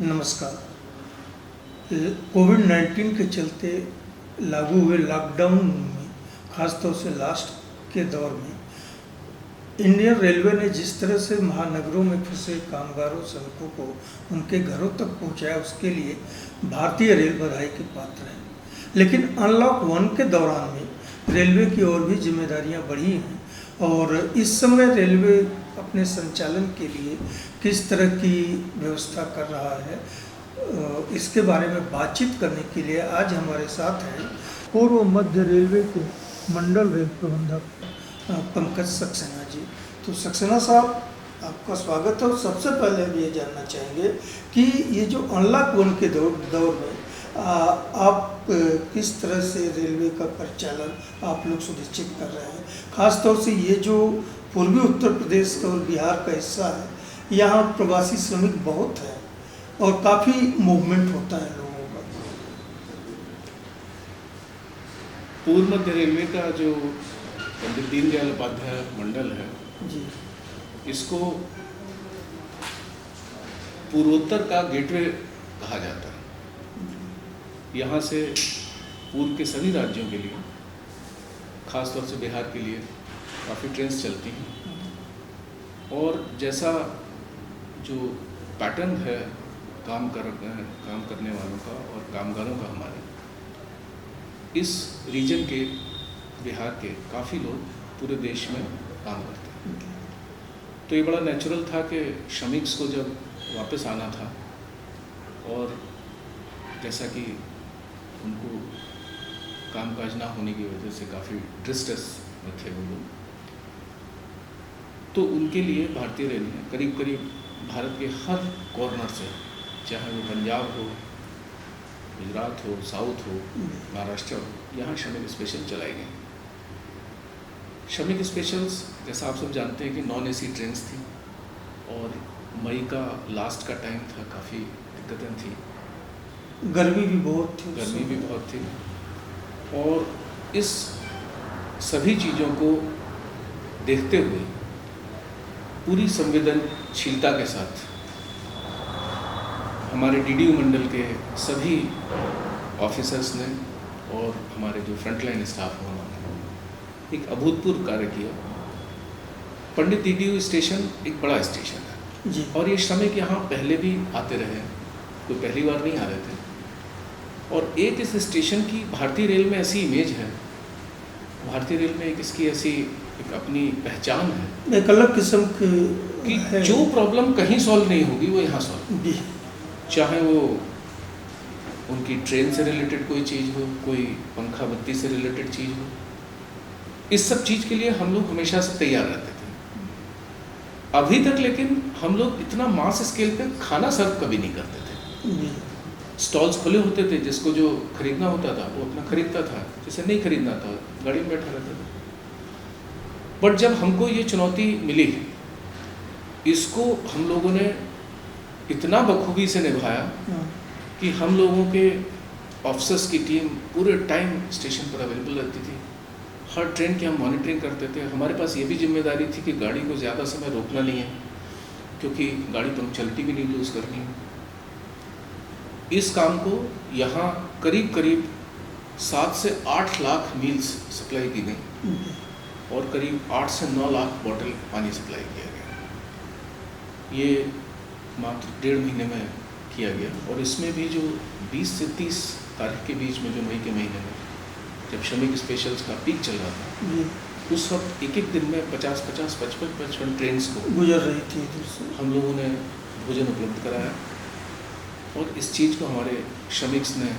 नमस्कार। कोविड-19 के चलते लागू हुए लॉकडाउन में ख़ासतौर से लास्ट के दौर में इंडियन रेलवे ने जिस तरह से महानगरों में फंसे कामगारों श्रमिकों को उनके घरों तक पहुंचाया, उसके लिए भारतीय रेल बधाई के पात्र है। लेकिन अनलॉक 1 के दौरान में रेलवे की और भी जिम्मेदारियां बढ़ी हैं और इस समय रेलवे अपने संचालन के लिए किस तरह की व्यवस्था कर रहा है, इसके बारे में बातचीत करने के लिए आज हमारे साथ हैं पूर्व मध्य रेलवे के मंडल रेल प्रबंधक पंकज सक्सेना जी। तो सक्सेना साहब, आपका स्वागत है। और सबसे पहले हम ये जानना चाहेंगे कि ये जो अनलॉक 1 के दौर में आप किस तरह से रेलवे का परिचालन आप लोग सुनिश्चित कर रहे हैं। ख़ासतौर से ये जो पूर्वी उत्तर प्रदेश और बिहार का हिस्सा है, यहाँ प्रवासी श्रमिक बहुत है और काफ़ी मूवमेंट होता है लोगों का। पूर्व मध्य रेलवे का जो पंडित दीनदयाल उपाध्याय मंडल है जी, इसको पूर्वोत्तर का गेटवे कहा जाता है। यहाँ से पूर्व के सभी राज्यों के लिए, खासतौर से बिहार के लिए काफ़ी ट्रेन्स चलती हैं। और जैसा जो पैटर्न है काम करने वालों का और कामगारों का हमारे इस रीजन के, बिहार के काफ़ी लोग पूरे देश में काम करते हैं। तो ये बड़ा नेचुरल था कि श्रमिक्स को जब वापस आना था और जैसा कि उनको कामकाज ना होने की वजह से काफ़ी डिस्ट्रेस में थे वो लोग, तो उनके लिए भारतीय रेल ने करीब करीब भारत के हर कॉर्नर से, चाहे वो पंजाब हो, गुजरात हो, साउथ हो, महाराष्ट्र हो, यहाँ श्रमिक स्पेशल चलाई गई। श्रमिक स्पेशल्स जैसा आप सब जानते हैं कि नॉन एसी ट्रेन्स थी और मई का लास्ट का टाइम था, काफ़ी दिक्कतें थी, गर्मी भी बहुत थी, गर्मी भी बहुत थी। और इस सभी चीज़ों को देखते हुए पूरी संवेदनशीलता के साथ हमारे डीडीयू मंडल के सभी ऑफिसर्स ने और हमारे जो फ्रंटलाइन स्टाफ हैं उन्होंने एक अभूतपूर्व कार्य किया। पंडित डीडीयू स्टेशन एक बड़ा स्टेशन है जी, और ये श्रमिक यहाँ पहले भी आते रहे, कोई पहली बार नहीं आ रहे थे। और एक इस स्टेशन की भारतीय रेल में ऐसी इमेज है, भारतीय रेल में एक इसकी ऐसी एक अपनी पहचान है, एक अलग किस्म कि है। जो प्रॉब्लम कहीं सॉल्व नहीं होगी वो यहाँ सॉल्व, जी, चाहे वो उनकी ट्रेन से रिलेटेड कोई चीज़ हो, कोई पंखा बत्ती से रिलेटेड चीज़ हो, इस सब चीज़ के लिए हम लोग हमेशा से तैयार रहते थे अभी तक। लेकिन हम लोग इतना मास स्केल पे खाना सर्व कभी नहीं करते थे। जी, स्टॉल्स खुले होते थे, जिसको जो खरीदना होता था वो अपना खरीदता था, जिसे नहीं खरीदना था गाड़ी में बैठा रहता था। बट जब हमको ये चुनौती मिली, इसको हम लोगों ने इतना बखूबी से निभाया कि हम लोगों के ऑफिसर्स की टीम पूरे टाइम स्टेशन पर अवेलेबल रहती थी। हर ट्रेन की हम मॉनिटरिंग करते थे। हमारे पास ये भी जिम्मेदारी थी कि गाड़ी को ज़्यादा समय रोकना नहीं है, क्योंकि गाड़ी पंक्चुअलिटी भी नहीं लूज़ करनी है। इस काम को यहाँ करीब करीब 7 से 8 लाख मील्स सप्लाई की गई और करीब 8 से 9 लाख बोतल पानी सप्लाई किया गया। ये मात्र 1.5 महीने में किया गया। और इसमें भी जो 20 से 30 तारीख के बीच में, जो मई के महीने में जब श्रमिक स्पेशल्स का पीक चल रहा था, जी, उस वक्त एक एक दिन में 50-50, 55-55 ट्रेन्स को गुजर रही थी इधर से। हम लोगों ने भोजन उपलब्ध कराया और इस चीज़ को हमारे श्रमिक्स ने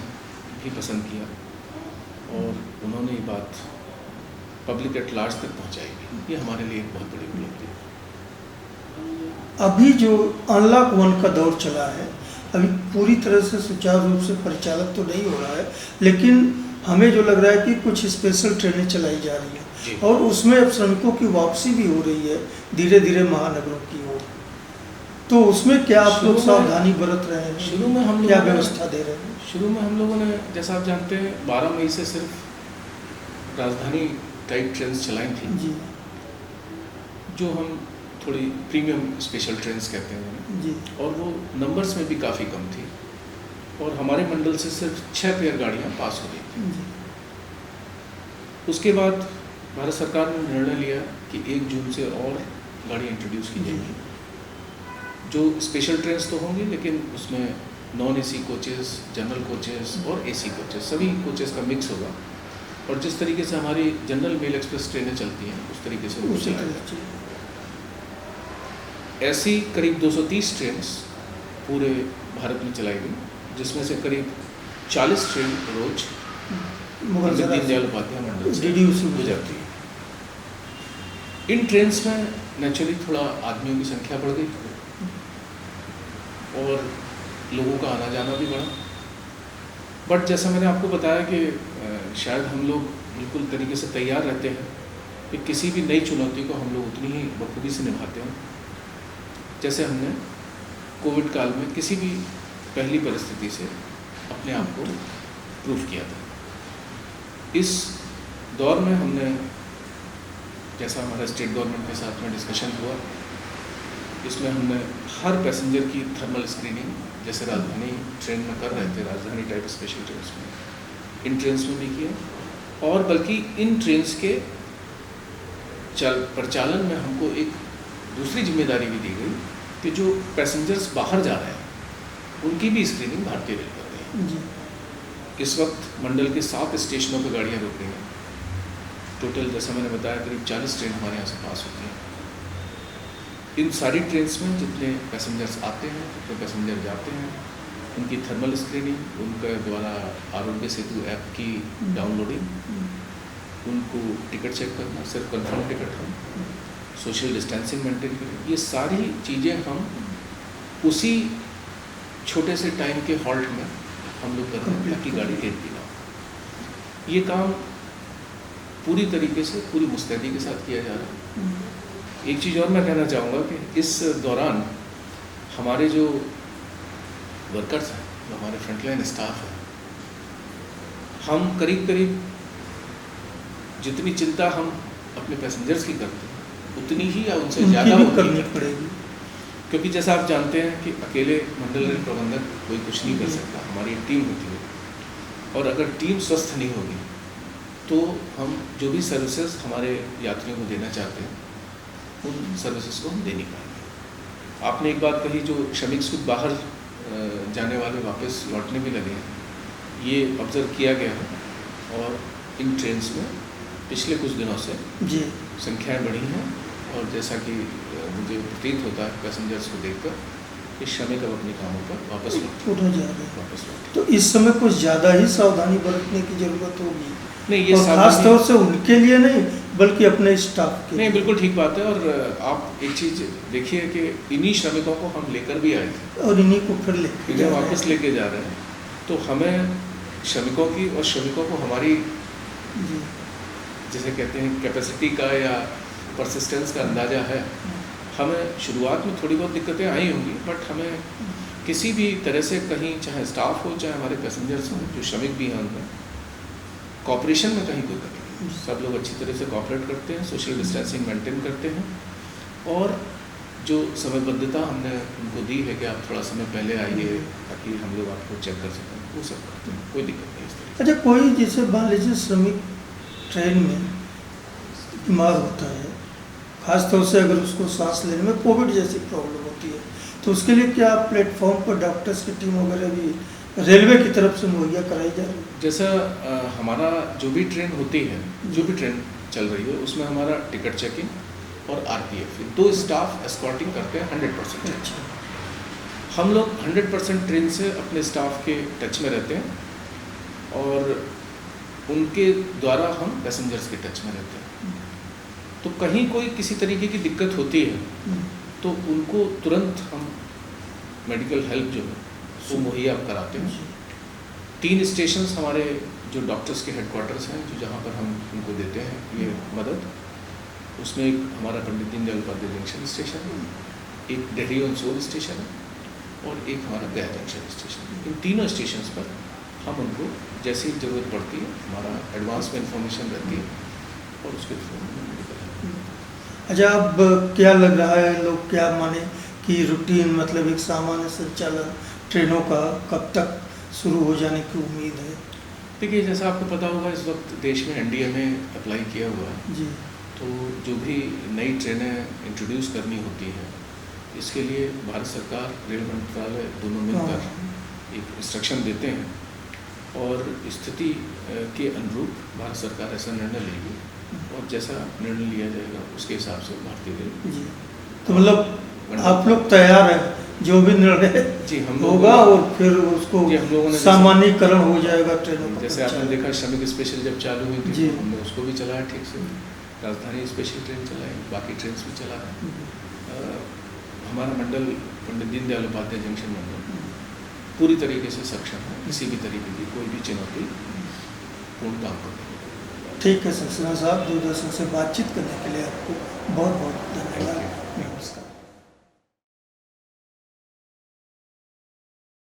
भी पसंद किया और उन्होंने ये बात पब्लिक एट लार्ज तक पहुंचाई। ये हमारे लिए एक बहुत बड़ी उपलब्धि है। अभी जो अनलॉक 1 का दौर चला है, अभी पूरी तरह से सुचारू रूप से परिचालित तो नहीं हो रहा है, लेकिन हमें जो लग रहा है कि कुछ स्पेशल ट्रेनें चलाई जा रही हैं और उसमें अब श्रमिकों की वापसी भी हो रही है धीरे धीरे महानगरों की ओर। तो उसमें क्या आप लोग सावधानी बरत रहे हैं? शुरू में हम क्या लोगों ने व्यवस्था दे रहे हैं? शुरू में हम लोगों ने, जैसा आप जानते हैं, 12 मई से सिर्फ राजधानी टाइप ट्रेन चलाई थी, जी, जो हम थोड़ी प्रीमियम स्पेशल ट्रेन्स कहते हैं उन्हें, जी और वो नंबर्स में भी काफ़ी कम थी, और हमारे मंडल से सिर्फ 6 पेयर गाड़ियाँ पास हो गई थी। जी उसके बाद भारत सरकार ने निर्णय लिया कि 1 जून से और गाड़ी इंट्रोड्यूस की जाएगी, जो स्पेशल ट्रेन्स तो होंगी, लेकिन उसमें non AC coaches, general coaches और एसी कोचेस, सभी कोचेस का मिक्स होगा, और जिस तरीके से हमारी जनरल मेल एक्सप्रेस ट्रेनें चलती हैं उस तरीके से वो उसी चलाएगा। तरह से। ऐसी करीब 230 ट्रेन्स पूरे भारत में चलाई गई, जिसमें से करीब 40 ट्रेन रोज मुगल पंडित सराय दीनदयाल उपाध्याय मंडल से DDU से गुजरती है। इन ट्रेन्स में नेचुरली थोड़ा आदमियों की संख्या बढ़ गई और लोगों का आना जाना भी बढ़ा, बट जैसा मैंने आपको बताया कि शायद हम लोग बिल्कुल तरीके से तैयार रहते हैं कि किसी भी नई चुनौती को हम लोग उतनी ही बखूबी से निभाते हैं, जैसे हमने कोविड काल में किसी भी पहली परिस्थिति से अपने आप को प्रूफ किया था। इस दौर में हमने, जैसा हमारा स्टेट गवर्नमेंट के साथ में डिस्कशन हुआ, इसमें हमने हर पैसेंजर की थर्मल स्क्रीनिंग, जैसे राजधानी ट्रेन में कर रहे थे, राजधानी टाइप स्पेशल ट्रेन्स में, इन ट्रेन्स में भी किया, और बल्कि इन ट्रेन्स के परिचालन में हमको एक दूसरी जिम्मेदारी भी दी गई कि जो पैसेंजर्स बाहर जा रहे हैं उनकी भी स्क्रीनिंग भारतीय रेल कर रही है। जी इस वक्त मंडल के 7 स्टेशनों पर गाड़ियाँ रुक रही हैं। टोटल जैसा मैंने बताया करीब 40 ट्रेन हमारे यहाँ से पास होती हैं। इन सारी ट्रेन्स में जितने पैसेंजर्स आते हैं, जितने पैसेंजर जाते हैं, उनकी थर्मल स्क्रीनिंग, उनके द्वारा आरोग्य सेतु ऐप की डाउनलोडिंग, उनको टिकट चेक करना, सिर्फ कंफर्म टिकट हम, सोशल डिस्टेंसिंग मेंटेन करें, ये सारी चीज़ें हम उसी छोटे से टाइम के हॉल्ट में हम लोग कर रहे हैं ताकि गाड़ी लेट भी ना हो। ये काम पूरी तरीके से पूरी मुस्तैदी के साथ किया जा रहा है। एक चीज़ और मैं कहना चाहूँगा कि इस दौरान हमारे जो वर्कर्स हैं, जो हमारे फ्रंटलाइन स्टाफ हैं, हम करीब करीब जितनी चिंता हम अपने पैसेंजर्स की करते हैं उतनी ही या उनसे ज़्यादा करनी पड़ेगी, क्योंकि जैसा आप जानते हैं कि अकेले मंडल रेल प्रबंधक कोई कुछ नहीं कर सकता, हमारी टीम होती है, और अगर टीम स्वस्थ नहीं होगी तो हम जो भी सर्विसेज हमारे यात्रियों को देना चाहते हैं उन सर्विसेज को हम दे नहीं पाएंगे। आपने एक बात कही, जो श्रमिक सुख बाहर जाने वाले वापस लौटने भी लगे हैं, ये ऑब्ज़र्व किया गया है, और इन ट्रेन्स में पिछले कुछ दिनों से जी संख्याएं बढ़ी हैं, और जैसा कि मुझे प्रतीत होता है पैसेंजर्स को देखकर कि श्रमिक अब अपने कामों पर वापस उठा जा रहे हैं। वापस लौटे। तो इस समय कुछ ज़्यादा ही सावधानी बरतने की जरूरत होगी, नहीं, ये और खास तौर से उनके लिए नहीं बल्कि अपने स्टाफ के नहीं, लिए। बिल्कुल ठीक बात है। और आप एक चीज़ देखिए कि इन्हीं श्रमिकों को हम लेकर भी आए थे और इन्हीं को फिर इन्हें वापस लेके जा रहे हैं, तो हमें श्रमिकों की और श्रमिकों को हमारी जी जैसे कहते हैं कैपेसिटी का या परसिस्टेंस का अंदाज़ा है। हमें शुरुआत में थोड़ी बहुत दिक्कतें आई होंगी, बट हमें किसी भी तरह से कहीं, चाहे स्टाफ हो चाहे हमारे पैसेंजर्स हों, जो श्रमिक भी हैं, उनमें कॉपरेशन में कहीं कोई कमी नहीं। सब लोग अच्छी तरह से कॉपरेट करते हैं, सोशल डिस्टेंसिंग मेंटेन करते हैं, और जो समयबद्धता हमने उनको दी है कि आप थोड़ा समय पहले आइए ताकि हम लोग आपको चेक कर सकें, वो सब करते हैं, कोई दिक्कत नहीं इस तरीके। अच्छा, कोई जैसे मान लीजिए श्रमिक ट्रेन में बीमार होता है, खासतौर से अगर उसको सांस लेने में कोविड जैसी प्रॉब्लम होती है, तो उसके लिए क्या प्लेटफॉर्म पर डॉक्टर्स की टीम वगैरह भी रेलवे की तरफ से मुहैया कराई जा रही है? जैसा हमारा जो भी ट्रेन होती है, जो भी ट्रेन चल रही है, उसमें हमारा टिकट चेकिंग और RPF, 2 स्टाफ एस्कॉर्टिंग करते हैं 100%। अच्छा, हम लोग 100% ट्रेन से अपने स्टाफ के टच में रहते हैं, और उनके द्वारा हम पैसेंजर्स के टच में रहते हैं। तो कहीं कोई किसी तरीके की दिक्कत होती है तो उनको तुरंत हम मेडिकल हेल्प जो है वो मुहैया कराते हैं। 3 स्टेशंस हमारे जो डॉक्टर्स के हेडक्वार्टर्स हैं, जो जहाँ पर हम उनको देते हैं ये मदद, उसमें एक हमारा पंडित दीनदयाल उपाध्याय जंक्शन स्टेशन है, एक डेहरी ऑन सोल स्टेशन है, और एक हमारा गया जंक्शन स्टेशन है। इन तीनों स्टेशंस पर हम उनको जैसी ज़रूरत पड़ती है, हमारा एडवांस में इंफॉर्मेशन रहती है, और उसके थ्रू अच्छा, अब क्या लग रहा है, लोग क्या माने कि रूटीन मतलब एक सामान्य संचालन ट्रेनों का कब तक शुरू हो जाने की उम्मीद है? देखिए, जैसा आपको पता होगा, इस वक्त देश में एनडीए में अप्लाई किया हुआ है। जी तो जो भी नई ट्रेनें इंट्रोड्यूस करनी होती हैं, इसके लिए भारत सरकार, रेल मंत्रालय दोनों मिलकर एक इंस्ट्रक्शन देते हैं और स्थिति के अनुरूप भारत सरकार ऐसा निर्णय लेगी और जैसा निर्णय लिया जाएगा उसके हिसाब से भारतीय रेल। जी, तो मतलब आप लोग तैयार हैं, जो भी निर्णय जी, हम होगा और फिर उसको जी, हम लोगों ने सामान्यकरण हो जाएगा ट्रेनों का। जैसे आपने देखा श्रमिक स्पेशल जब चालू हुई थी जी। तो हमने उसको भी चलाया ठीक से, राजधानी स्पेशल ट्रेन चलाई, बाकी ट्रेन भी चला है। हमारा मंडल पंडित दीनदयाल उपाध्याय जंक्शन मंडल पूरी तरीके से सक्षम है किसी भी तरीके की कोई भी चुनौती पूर्ण काम करने में। ठीक है सक्सेना साहब, दूरदर्शन से बातचीत करने के लिए आपको बहुत बहुत धन्यवाद।